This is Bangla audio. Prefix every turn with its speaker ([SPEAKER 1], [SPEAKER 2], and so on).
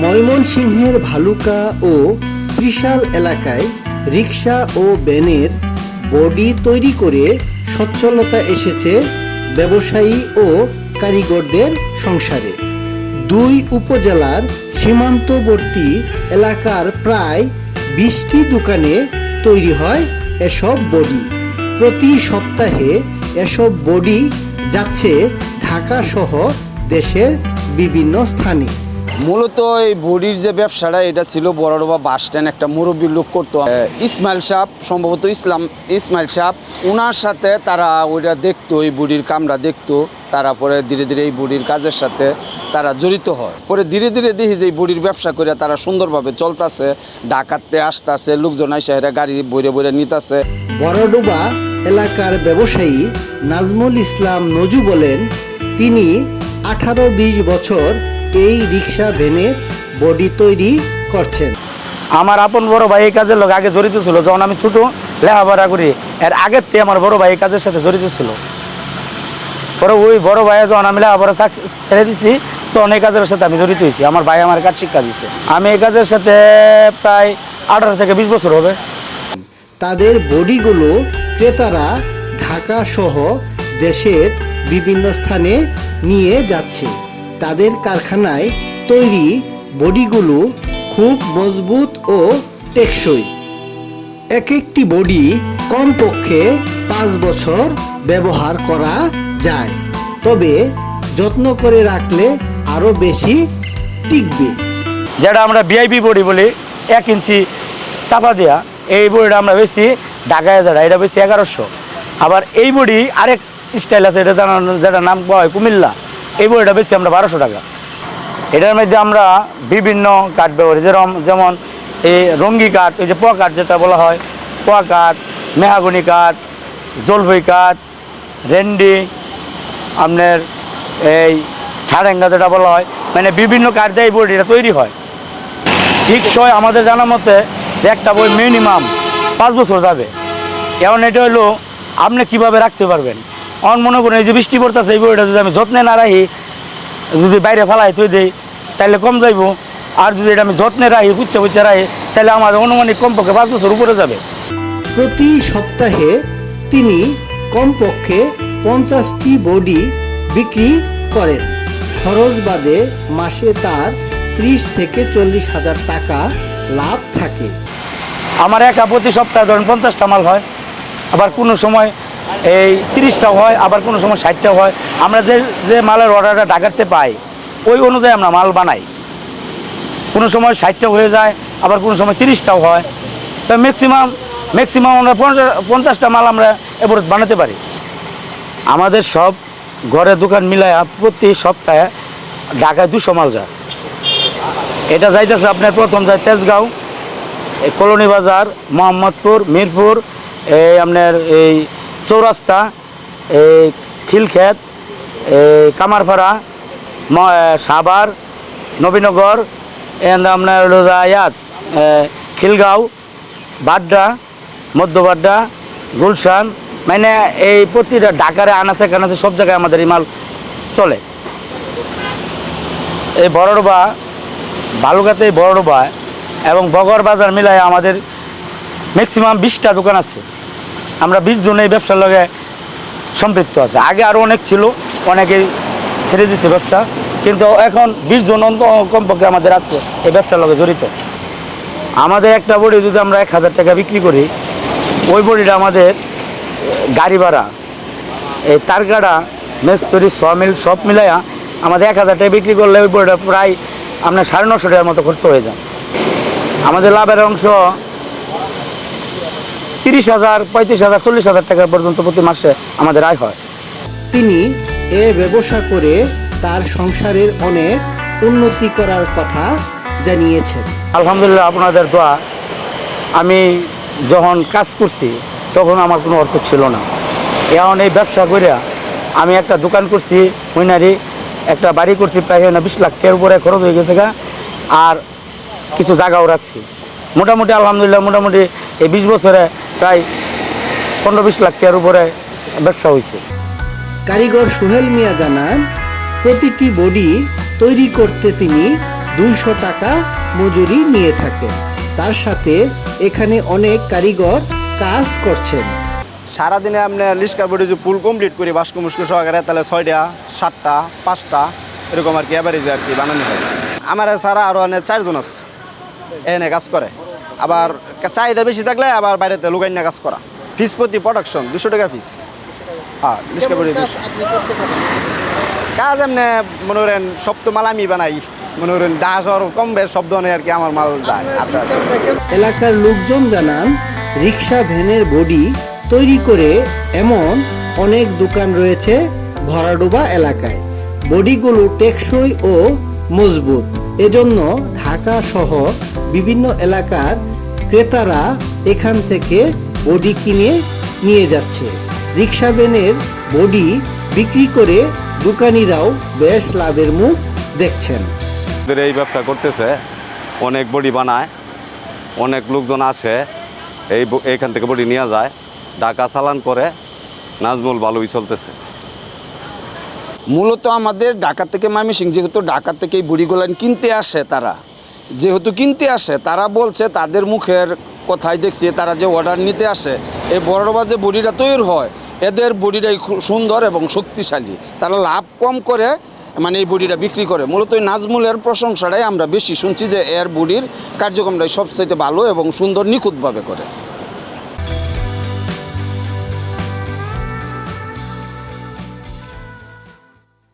[SPEAKER 1] ময়মনসিংহের ভালুকা ও ত্রিশাল এলাকায় রিকশা ও ভ্যানের বডি তৈরি করে সচ্ছলতা এসেছে ব্যবসায়ী ও কারিগরদের সংসারে। দুই উপজেলার সীমান্তবর্তী এলাকার প্রায় 20টি দোকানে তৈরি হয় এসব বডি। প্রতি সপ্তাহে এসব বডি যাচ্ছে ঢাকা সহ দেশের বিভিন্ন স্থানে।
[SPEAKER 2] মূলত এই বডির যে ব্যবসাটা এটা ছিল বড়ডোবা বাস স্ট্যান্ড একটা মুরব্বী লোক করতো, ইসমাইল সাহেব, সম্ভবত ইসমাইল সাহেব, ওনার সাথে তারা ওইটা দেখতো, এই বডির কামরা দেখতো। তারা পরে ধীরে ধীরে এই বডির কাজের সাথে তারা জড়িত হয়। পরে ধীরে ধীরে দেখি যে এই বডির ব্যবসা করে তারা সুন্দরভাবে চলতেছে, ঢাকাতে আসতেছে, লোকজন আইসা এরা গাড়ি বইরে বইরে নিতেছে।
[SPEAKER 1] বড়ডোবা এলাকার ব্যবসায়ী নাজমুল ইসলাম নজু বলেন, তিনি 18-20 বছর এই রিক্সা ভ্যানের বডি তৈরি করছেন।
[SPEAKER 3] আমার আপন বড় ভাই এই কাজের লোক আগে জড়িত ছিল। যখন আমি ছোট লেখাপড়া করি এর আগের থেকে আমার বড় ভাই এই কাজের সাথে জড়িত ছিল। পরে ওই বড় ভাইয়া যখন আমি লেখাপড়া ছেড়ে দিছি তখন এই কাজের সাথে আমি জড়িত হয়েছি। আমার ভাই আমার কাজ শিক্ষা দিচ্ছে। আমি এই কাজের সাথে প্রায় 18 থেকে 20 বছর হবে।
[SPEAKER 1] তাদের বডিগুলো ক্রেতারা ঢাকা সহ দেশের বিভিন্ন স্থানে নিয়ে যাচ্ছে। তাদের কারখানায় তৈরি বডিগুলো খুব মজবুত ও টেকসই। এক একটি বডি কমপক্ষে 5 বছর ব্যবহার করা যায়, তবে যত্ন করে রাখলে আরও বেশি টিকবে।
[SPEAKER 3] যেটা আমরা ভিআইপি বডি বলি, 1 ইঞ্চি চাপা দেওয়া, এই বডিটা আমরা বেশি ঢাকায় যারা এটা বেশি 1100। আবার এই বডি আরেক স্টাইল আছে, এটা যেটা নাম পাওয়া হয় কুমিল্লা, এই বইটা বেশি আমরা 1200 টাকা। এটার মধ্যে আমরা বিভিন্ন কাঠ ব্যবহার করি, যেমন এই রঙ্গি কাঠ, ওই যে পোয়া কাঠ যেটা বলা হয়, পোয়া কাঠ, মেহাগনি কাঠ, জলভই কাঠ, রেন্ডি, আপনার এই ঠাড়েঙ্গা যেটা বলা হয়, মানে বিভিন্ন কাঠ দিয়ে এই বইটা তৈরি হয়। ঠিক সময় আমাদের জানার মতে যে একটা বই মিনিমাম 5 বছর যাবে। এখন এটা হলো আপনি কীভাবে রাখতে পারবেন। আমার মনে করেন এই যে বৃষ্টি পড়তেছে, এই বইটা যদি আমি যত্নে না রাখি, যদি বাইরে ফেলাই তুই দিই তাহলে কম যাইব। আর যদি এটা আমি যত্নে রাখি, পুচ্ছে রাখি, তাহলে আমার অনুমানিক কমপক্ষে 5 বছর উপরে যাবে।
[SPEAKER 1] প্রতি সপ্তাহে তিনি কমপক্ষে 50টি বডি বিক্রি করেন। খরচ বাদে মাসে তার 30 থেকে 40 হাজার টাকা লাভ থাকে।
[SPEAKER 3] আমার একা প্রতি সপ্তাহে ধরেন 50টা মাল হয়, আবার কোনো সময় এই 30টাও হয়, আবার কোনো সময় 60টাও হয়। আমরা যে মালের অর্ডারটা ঢাকাতে পাই ওই অনুযায়ী আমরা মাল বানাই। কোনো সময় 60টাও হয়ে যায়, আবার কোনো সময় 30টাও হয়। তো ম্যাক্সিমাম আমরা 50টা মাল আমরা এবারে বানাতে পারি। আমাদের সব ঘরে দোকান মিলায়া প্রতি সপ্তাহে ঢাকায় 200 মাল যায়। এটা যাইতেছে আপনার প্রথম যায় তেজগাঁও, এই কলোনি বাজার, মোহাম্মদপুর, মিরপুর, এই আপনার এই চৌরাস্তা, এই খিলক্ষেত, এই কামারপাড়া, সাভার, নবীনগর, আপনার হলো ইয়াত খিলগাঁও, বাড্ডা, মধ্যবাড্ডা, গুলশান, মানে এই প্রতিটা ঢাকারে আনাচে কানাচে সব জায়গায় আমাদের এই মাল চলে। এই বড়ডোবা, ভালুকাতে এই বড়ডোবা এবং বগর বাজার মিলায় আমাদের ম্যাক্সিমাম 20টা দোকান আছে। আমরা 20 জন এই ব্যবসার লগে সম্পৃক্ত আছে। আগে আরও অনেক ছিল, অনেকেই ছেড়ে দিচ্ছে ব্যবসা, কিন্তু এখন 20 জন কমপক্ষে আমাদের আছে এই ব্যবসার লগে জড়িত। আমাদের একটা বডি যদি আমরা 1000 টাকা বিক্রি করি, ওই বডিটা আমাদের গাড়ি ভাড়া, এই তারকাটা, মেস্তরি, সমিল সব মিলাইয়া আমাদের 1000 টাকা বিক্রি করলে ওই বডিটা প্রায় আপনার 950 টাকার মতো খরচ হয়ে যায়। আমাদের লাভের অংশ 30,000, 35,000, 40,000 টাকা পর্যন্ত প্রতি মাসে আমাদের আয় হয়।
[SPEAKER 1] তিনি এ ব্যবসা করে তার সংসারের অনেক উন্নতি করার কথা জানিয়েছেন।
[SPEAKER 3] আলহামদুলিল্লাহ, আপনাদের দোয়া। আমি যখন কাজ করছি তখন আমার কোনো অর্থ ছিল না। এখন এই ব্যবসা করিয়া আমি একটা দোকান করছি, হুইনারি একটা বাড়ি করছি, প্রায় 20 লাখ টাকার উপরে খরচ হয়ে গেছে, আর কিছু জায়গাও রাখছি। মোটামুটি আলহামদুলিল্লাহ, মোটামুটি এই 20 বছরে প্রায় 15-20 লাখ টাকার উপরে ব্যবসা হয়েছে।
[SPEAKER 1] কারিগর সোহেল মিয়া জানান, প্রতিটি বডি তৈরি করতে তিনি 200 টাকা মজুরি নিয়ে থাকেন। তার সাথে এখানে অনেক কারিগর কাজ করছেন।
[SPEAKER 4] সারাদিনে আপনি লিস্কার বডি যে ফুল কমপ্লিট করি বাস্কু মুস্কু সহকারে তাহলে 6টা 7টা 5টা এরকম আর কি অ্যাভারেজে আর কি বানানো হয়। আমার সারা আরও অনেক 4 জন আছে এনে কাজ করে। আবার চাহিদা বেশি থাকলে আবার বাইরেতে লুকাই না কাজ করা। ফিস প্রতি প্রোডাকশন 200 টাকা ফিস। হ্যাঁ লিস্কার বডি কাজ এমনি মনে করেন সব তো মাল আমি বানাই, মনে করেন দাস আর কম বেশ সব ধরনের আর কি আমার মাল যায়।
[SPEAKER 1] এলাকার লোকজন জানান, রিক্সা ভ্যানের বডি তৈরি করে এমন অনেক দোকান রয়েছে ভরাডোবা এলাকায়। বডিগুলো টেকসই ও মজবুত, এজন্য ঢাকা সহ বিভিন্ন এলাকার ক্রেতারা এখান থেকে বডি কিনে নিয়ে যাচ্ছে। রিক্সা ভ্যানের বডি বিক্রি করে দোকানিরাও বেশ লাভের মুখ দেখছেন।
[SPEAKER 5] এই ব্যবসা করতেছে, অনেক বডি বানায়, অনেক লোকজন আসে, এইখান থেকে বডি নিয়ে যায়, ঢাকা চালান করে, নাজমুল ভালোই চলতেছে।
[SPEAKER 2] মূলত আমাদের ঢাকা থেকে ময়মনসিংহ, যেহেতু ঢাকা থেকে এই বুড়িগুলো কিনতে আসে, তারা বলছে তাদের মুখের কথাই দেখছি, তারা যে অর্ডার নিতে আসে এই বড় যে বডিটা তৈরি হয় এদের বডিটাই খুব সুন্দর এবং শক্তিশালী, তারা লাভ কম করে মানে এই বডিটা বিক্রি করে। মূলত এই নাজমুলের প্রশংসাটাই আমরা বেশি শুনছি যে এর বডির কার্যক্রমটাই সবচাইতে ভালো এবং সুন্দর নিখুঁতভাবে করে।